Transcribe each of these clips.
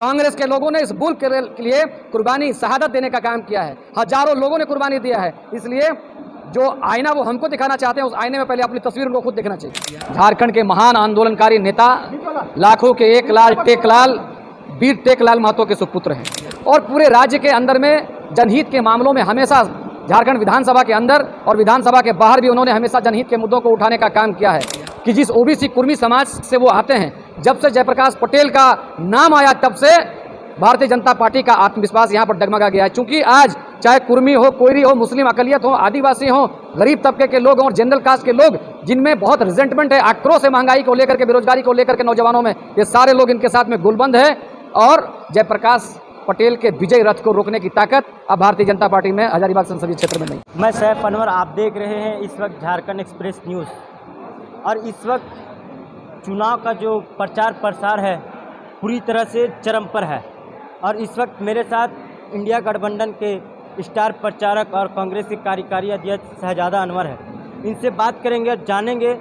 कांग्रेस के लोगों ने इस मुल्क के लिए कुर्बानी शहादत देने का काम किया है। हजारों लोगों ने कुर्बानी दिया है। इसलिए जो आईना वो हमको दिखाना चाहते हैं, उस आईने में पहले अपनी तस्वीर उनको खुद देखना चाहिए। झारखंड के महान आंदोलनकारी नेता, लाखों के एक लाल टेकलाल, वीर टेकलाल महतो के सुपुत्र हैं और पूरे राज्य के अंदर में जनहित के मामलों में हमेशा झारखंड विधानसभा के अंदर और विधानसभा के बाहर भी उन्होंने हमेशा जनहित के मुद्दों को उठाने का काम किया है कि जिस ओबीसी कुर्मी समाज से वो आते हैं, जब से जयप्रकाश पटेल का नाम आया तब से भारतीय जनता पार्टी का आत्मविश्वास यहाँ पर डगमगा गया है। चूंकि आज चाहे कुर्मी हो, कोयरी हो, मुस्लिम अकलियत हो, आदिवासी हो, गरीब तबके के लोग और जनरल कास्ट के लोग, जिनमें बहुत रिजेंटमेंट है, आक्रोश है महंगाई को लेकर के, बेरोजगारी को लेकर के नौजवानों में, ये सारे लोग इनके साथ में गुलबंद है और जयप्रकाश पटेल के विजय रथ को रोकने की ताकत अब भारतीय जनता पार्टी में हजारीबाग संसदीय क्षेत्र में नहीं। मैं सैफ अनवर, आप देख रहे हैं इस वक्त झारखंड एक्सप्रेस न्यूज़। और इस वक्त चुनाव का जो प्रचार प्रसार है पूरी तरह से चरम पर है और इस वक्त मेरे साथ इंडिया गठबंधन के स्टार प्रचारक और कांग्रेस के कार्यकारी अध्यक्ष शहजादा अनवर है। इनसे बात करेंगे और जानेंगे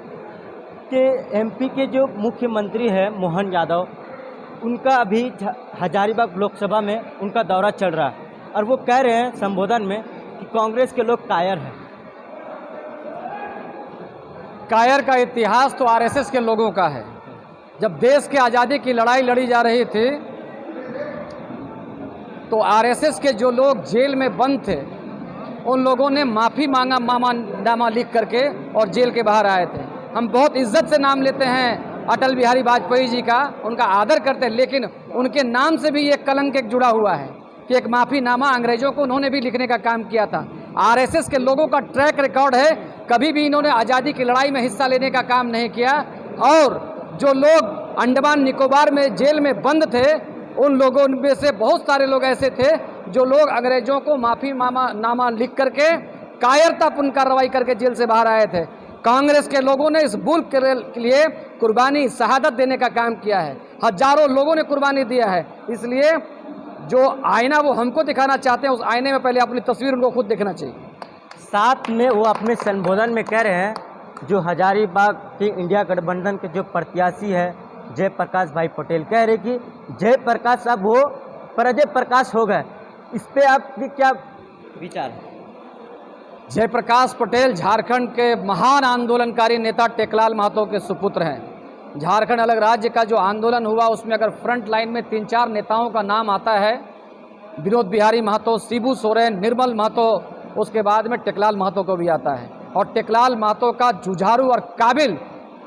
कि एमपी के जो मुख्यमंत्री है मोहन यादव, उनका अभी हजारीबाग लोकसभा में उनका दौरा चल रहा है और वो कह रहे हैं संबोधन में कि कांग्रेस के लोग कायर हैं। कायर का इतिहास तो आरएसएस के लोगों का है। जब देश की आज़ादी की लड़ाई लड़ी जा रही थी तो आरएसएस के जो लोग जेल में बंद थे, उन लोगों ने माफ़ी मांगा मामानामा लिख करके और जेल के बाहर आए थे। हम बहुत इज्जत से नाम लेते हैं अटल बिहारी वाजपेयी जी का, उनका आदर करते हैं, लेकिन उनके नाम से भी एक कलंक एक जुड़ा हुआ है कि एक माफ़ीनामा अंग्रेजों को उन्होंने भी लिखने का काम किया था। आरएसएस के लोगों का ट्रैक रिकॉर्ड है, कभी भी इन्होंने आज़ादी की लड़ाई में हिस्सा लेने का काम नहीं किया। और जो लोग अंडमान निकोबार में जेल में बंद थे, उन लोगों में से बहुत सारे लोग ऐसे थे जो लोग अंग्रेजों को माफ़ीनामा लिख करके कायरतापूर्ण कार्रवाई करके जेल से बाहर आए थे। कांग्रेस के लोगों ने इस मुल्क के लिए कुर्बानी शहादत देने का काम किया है। हजारों लोगों ने कुर्बानी दिया है। इसलिए जो आईना वो हमको दिखाना चाहते हैं, उस आईने में पहले अपनी तस्वीर उनको खुद देखना चाहिए। साथ में वो अपने संबोधन में कह रहे हैं जो हजारीबाग के इंडिया गठबंधन के जो प्रत्याशी है जयप्रकाश भाई पटेल, कह रहे कि जयप्रकाश अब वो प्रजय प्रकाश हो गए। इस पे आपके क्या विचार है? जयप्रकाश पटेल झारखंड के महान आंदोलनकारी नेता टेकलाल महतो के सुपुत्र हैं। झारखंड अलग राज्य का जो आंदोलन हुआ उसमें अगर फ्रंट लाइन में 3-4 नेताओं का नाम आता है, विनोद बिहारी महतो, शिबू सोरेन, निर्मल महतो, उसके बाद में टेकलाल महतो को भी आता है। और टेकलाल महतो का जुझारू और काबिल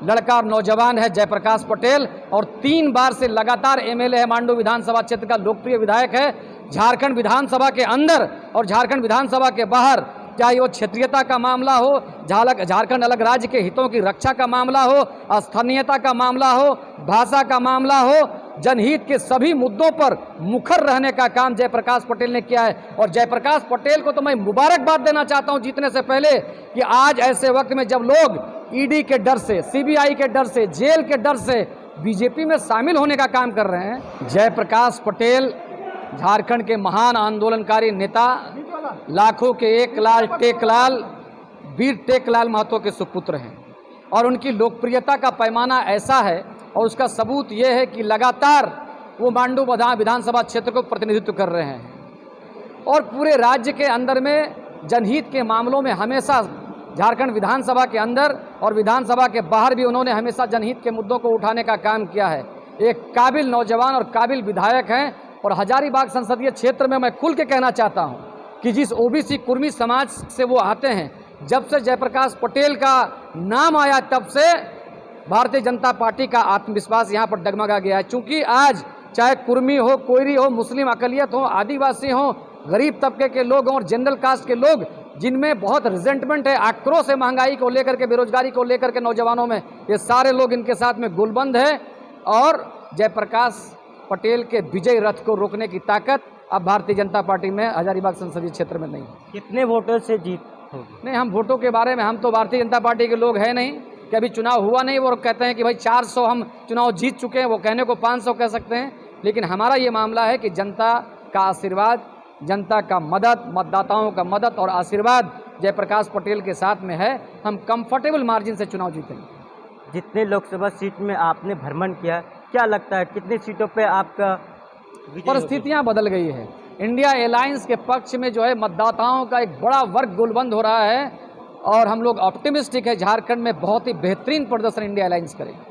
लड़का और नौजवान है जयप्रकाश पटेल और 3 बार से लगातार एमएलए है, मांडू विधानसभा क्षेत्र का लोकप्रिय विधायक है। झारखंड विधानसभा के अंदर और झारखंड विधानसभा के बाहर, चाहे वो क्षेत्रीयता का मामला हो, झारखंड अलग राज्य के हितों की रक्षा का मामला हो, स्थानीयता का मामला हो, भाषा का मामला हो, जनहित के सभी मुद्दों पर मुखर रहने का काम जयप्रकाश पटेल ने किया है। और जयप्रकाश पटेल को तो मैं मुबारकबाद देना चाहता हूं जीतने से पहले कि आज ऐसे वक्त में जब लोग ईडी के डर से, सीबीआई के डर से, जेल के डर से बीजेपी में शामिल होने का काम कर रहे हैं। जयप्रकाश पटेल झारखंड के महान आंदोलनकारी नेता, लाखों के एक लाल टेकलाल, वीर टेकलाल महतो के सुपुत्र हैं और उनकी लोकप्रियता का पैमाना ऐसा है और उसका सबूत ये है कि लगातार वो मांडू विधानसभा क्षेत्र को प्रतिनिधित्व कर रहे हैं और पूरे राज्य के अंदर में जनहित के मामलों में हमेशा झारखंड विधानसभा के अंदर और विधानसभा के बाहर भी उन्होंने हमेशा जनहित के मुद्दों को उठाने का काम किया है। एक काबिल नौजवान और काबिल विधायक हैं और हजारीबाग संसदीय क्षेत्र में मैं खुल के कहना चाहता हूं कि जिस ओबीसी कुर्मी समाज से वो आते हैं, जब से जयप्रकाश पटेल का नाम आया तब से भारतीय जनता पार्टी का आत्मविश्वास यहाँ पर डगमगा गया है। चूंकि आज चाहे कुर्मी हो, कोयरी हो, मुस्लिम अकलियत हो, आदिवासी हो, गरीब तबके के लोग और जनरल कास्ट के लोग, जिनमें बहुत रिजेंटमेंट है, आक्रोश है महंगाई को लेकर के, बेरोजगारी को लेकर के नौजवानों में, ये सारे लोग इनके साथ में गुलबंद है और जयप्रकाश पटेल के विजय रथ को रोकने की ताकत अब भारतीय जनता पार्टी में हजारीबाग संसदीय क्षेत्र में नहीं। कितने वोटों से जीत होगी? नहीं, हम वोटों के बारे में, हम तो भारतीय जनता पार्टी के लोग हैं नहीं कि अभी चुनाव हुआ नहीं, वो कहते हैं कि भाई 400 हम चुनाव जीत चुके हैं, वो कहने को 500 कह सकते हैं। लेकिन हमारा ये मामला है कि जनता का आशीर्वाद, जनता का मदद, मतदाताओं का मदद और आशीर्वाद जयप्रकाश पटेल के साथ में है। हम कंफर्टेबल मार्जिन से चुनाव जीतेंगे। जितने लोकसभा सीट में आपने भ्रमण किया, क्या लगता है कितनी सीटों पे आपका परिस्थितियां बदल गई है। इंडिया अलायंस के पक्ष में जो है मतदाताओं का एक बड़ा वर्ग गोलबंद हो रहा है और हम लोग ऑप्टिमिस्टिक है झारखंड में बहुत ही बेहतरीन प्रदर्शन इंडिया अलायंस करेगी।